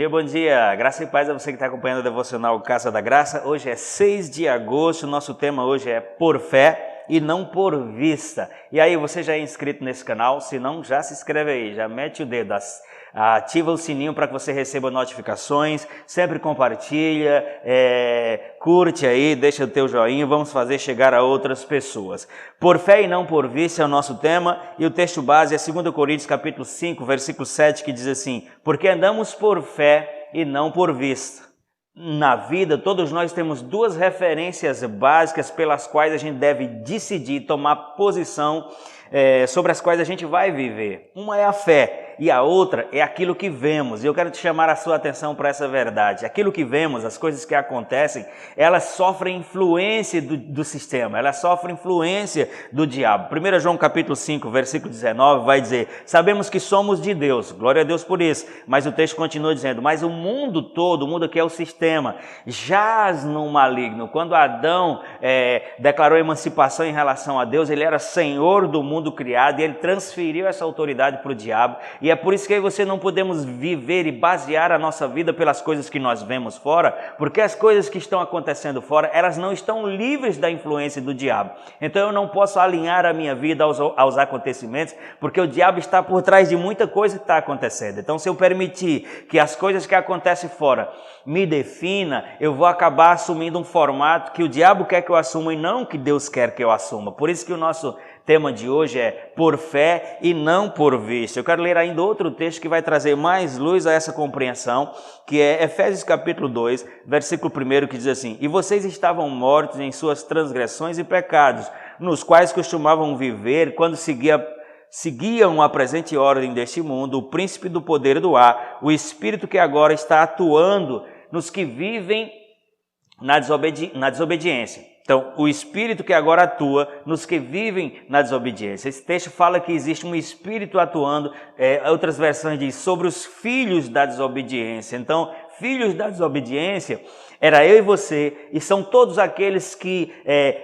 Bom dia, graça e paz a você que está acompanhando o Devocional Casa da Graça. Hoje é 6 de agosto, nosso tema hoje é por fé e não por vista. E aí, você já é inscrito nesse canal? Se não, já se inscreve aí, já mete o dedo, ativa o sininho para que você receba notificações, sempre compartilha, curte aí, deixa o teu joinha, vamos fazer chegar a outras pessoas. Por fé e não por vista é o nosso tema, e o texto base é 2 Coríntios capítulo 5, versículo 7, que diz assim: porque andamos por fé e não por vista. Na vida, todos nós temos duas referências básicas pelas quais a gente deve decidir, tomar posição sobre as quais a gente vai viver. Uma é a fé e a outra é aquilo que vemos. E eu quero te chamar a sua atenção para essa verdade. Aquilo que vemos, as coisas que acontecem, elas sofrem influência do sistema, elas sofrem influência do diabo. 1 João capítulo 5, versículo 19 vai dizer: sabemos que somos de Deus, glória a Deus por isso, mas o texto continua dizendo: mas o mundo todo, o mundo que é o sistema, jaz no maligno. Quando Adão declarou emancipação em relação a Deus, ele era senhor do mundo criado e ele transferiu essa autoridade para o diabo. E é por isso que você não podemos viver e basear a nossa vida pelas coisas que nós vemos fora, porque as coisas que estão acontecendo fora, elas não estão livres da influência do diabo. Então eu não posso alinhar a minha vida aos acontecimentos, porque o diabo está por trás de muita coisa que está acontecendo. Então, se eu permitir que as coisas que acontecem fora me defina, eu vou acabar assumindo um formato que o diabo quer que eu assuma e não que Deus quer que eu assuma. Por isso que o nosso tema de hoje é por fé e não por vista. Eu quero ler ainda outro texto que vai trazer mais luz a essa compreensão, que é Efésios capítulo 2, versículo 1, que diz assim: e vocês estavam mortos em suas transgressões e pecados, nos quais costumavam viver quando seguiam a presente ordem deste mundo, o príncipe do poder do ar, o espírito que agora está atuando nos que vivem na desobediência. Então, o espírito que agora atua nos que vivem na desobediência. Esse texto fala que existe um espírito atuando, outras versões diz, sobre os filhos da desobediência. Então, filhos da desobediência era eu e você, e são todos aqueles que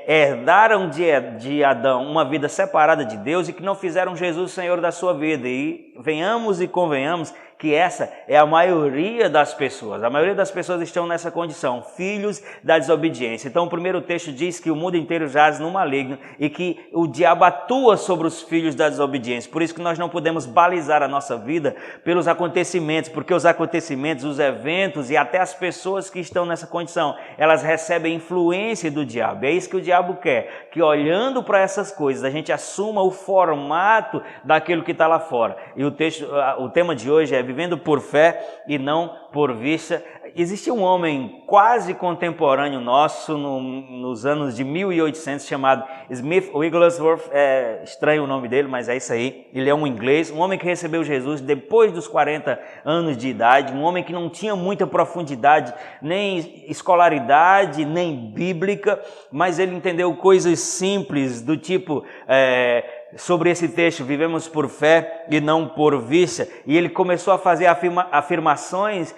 herdaram de Adão uma vida separada de Deus e que não fizeram Jesus Senhor da sua vida. E venhamos e convenhamos que essa é a maioria das pessoas. A maioria das pessoas estão nessa condição, filhos da desobediência. Então o primeiro texto diz que o mundo inteiro jaz no maligno e que o diabo atua sobre os filhos da desobediência. Por isso que nós não podemos balizar a nossa vida pelos acontecimentos, porque os acontecimentos, os eventos e até as pessoas que estão nessa condição, elas recebem influência do diabo. É isso que o diabo quer, que olhando para essas coisas a gente assuma o formato daquilo que está lá fora. E o tema de hoje é vivendo por fé e não por vista. Existe um homem quase contemporâneo nosso nos anos de 1800 chamado Smith Wigglesworth, é estranho o nome dele, mas é isso aí. Ele é um inglês, um homem que recebeu Jesus depois dos 40 anos de idade, um homem que não tinha muita profundidade, nem escolaridade, nem bíblica, mas ele entendeu coisas simples do tipo... sobre esse texto, vivemos por fé e não por vista, e ele começou a fazer afirmações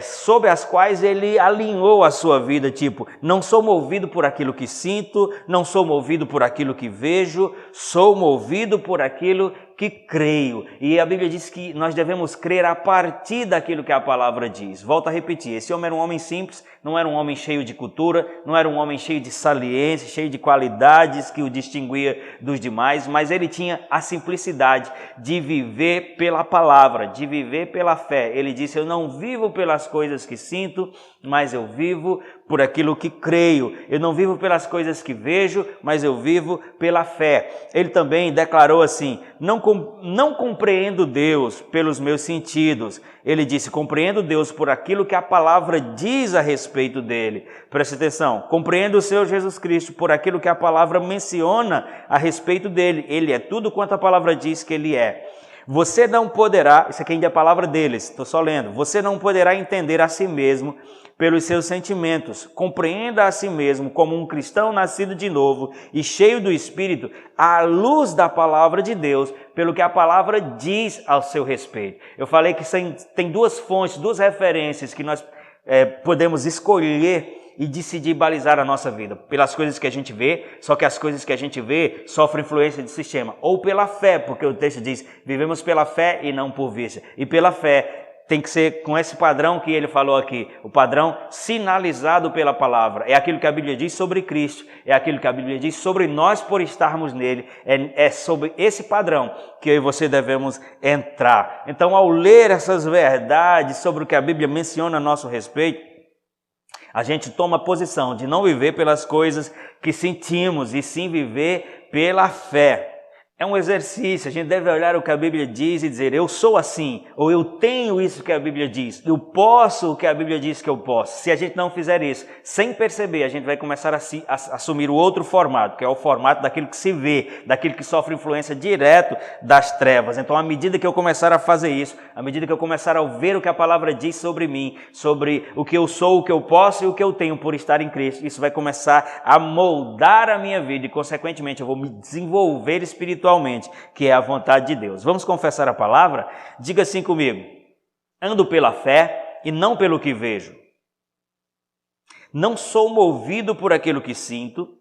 sobre as quais ele alinhou a sua vida, tipo, não sou movido por aquilo que sinto, não sou movido por aquilo que vejo, sou movido por aquilo que creio. E a Bíblia diz que nós devemos crer a partir daquilo que a palavra diz. Volto a repetir, esse homem era um homem simples, não era um homem cheio de cultura, não era um homem cheio de saliência, cheio de qualidades que o distinguia dos demais, mas ele tinha a simplicidade de viver pela palavra, de viver pela fé. Ele disse: eu não vivo pelas coisas que sinto, mas eu vivo por aquilo que creio. Eu não vivo pelas coisas que vejo, mas eu vivo pela fé. Ele também declarou assim: não compreendo Deus pelos meus sentidos. Ele disse: compreendo Deus por aquilo que a palavra diz a respeito dele. Preste atenção, compreendo o Senhor Jesus Cristo por aquilo que a palavra menciona a respeito dele. Ele é tudo quanto a palavra diz que ele é. Você não poderá, isso aqui ainda é a palavra deles, estou só lendo, você não poderá entender a si mesmo pelos seus sentimentos. Compreenda a si mesmo como um cristão nascido de novo e cheio do Espírito, à luz da palavra de Deus, pelo que a palavra diz ao seu respeito. Eu falei que tem duas fontes, duas referências que nós podemos escolher e decidir balizar a nossa vida pelas coisas que a gente vê, só que as coisas que a gente vê sofrem influência do sistema, ou pela fé, porque o texto diz, vivemos pela fé e não por vista, e pela fé tem que ser com esse padrão que ele falou aqui, o padrão sinalizado pela palavra. É aquilo que a Bíblia diz sobre Cristo, é aquilo que a Bíblia diz sobre nós por estarmos nele. É sobre esse padrão que eu e você devemos entrar. Então, ao ler essas verdades sobre o que a Bíblia menciona a nosso respeito, a gente toma a posição de não viver pelas coisas que sentimos, e sim viver pela fé. É um exercício, a gente deve olhar o que a Bíblia diz e dizer, eu sou assim, ou eu tenho isso que a Bíblia diz, eu posso o que a Bíblia diz que eu posso. Se a gente não fizer isso, sem perceber, a gente vai começar a assumir o outro formato, que é o formato daquilo que se vê, daquilo que sofre influência direto das trevas. Então, à medida que eu começar a fazer isso, à medida que eu começar a ver o que a palavra diz sobre mim, sobre o que eu sou, o que eu posso e o que eu tenho por estar em Cristo, isso vai começar a moldar a minha vida e, consequentemente, eu vou me desenvolver espiritualmente, que é a vontade de Deus. Vamos confessar a palavra? Diga assim comigo: ando pela fé e não pelo que vejo. Não sou movido por aquilo que sinto,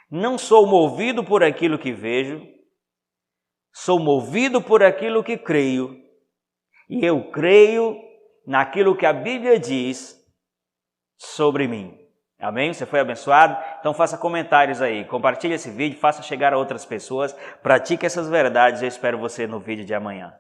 não sou movido por aquilo que vejo, sou movido por aquilo que creio, e eu creio naquilo que a Bíblia diz sobre mim. Amém? Você foi abençoado? Então faça comentários aí, compartilhe esse vídeo, faça chegar a outras pessoas, pratique essas verdades. Eu espero você no vídeo de amanhã.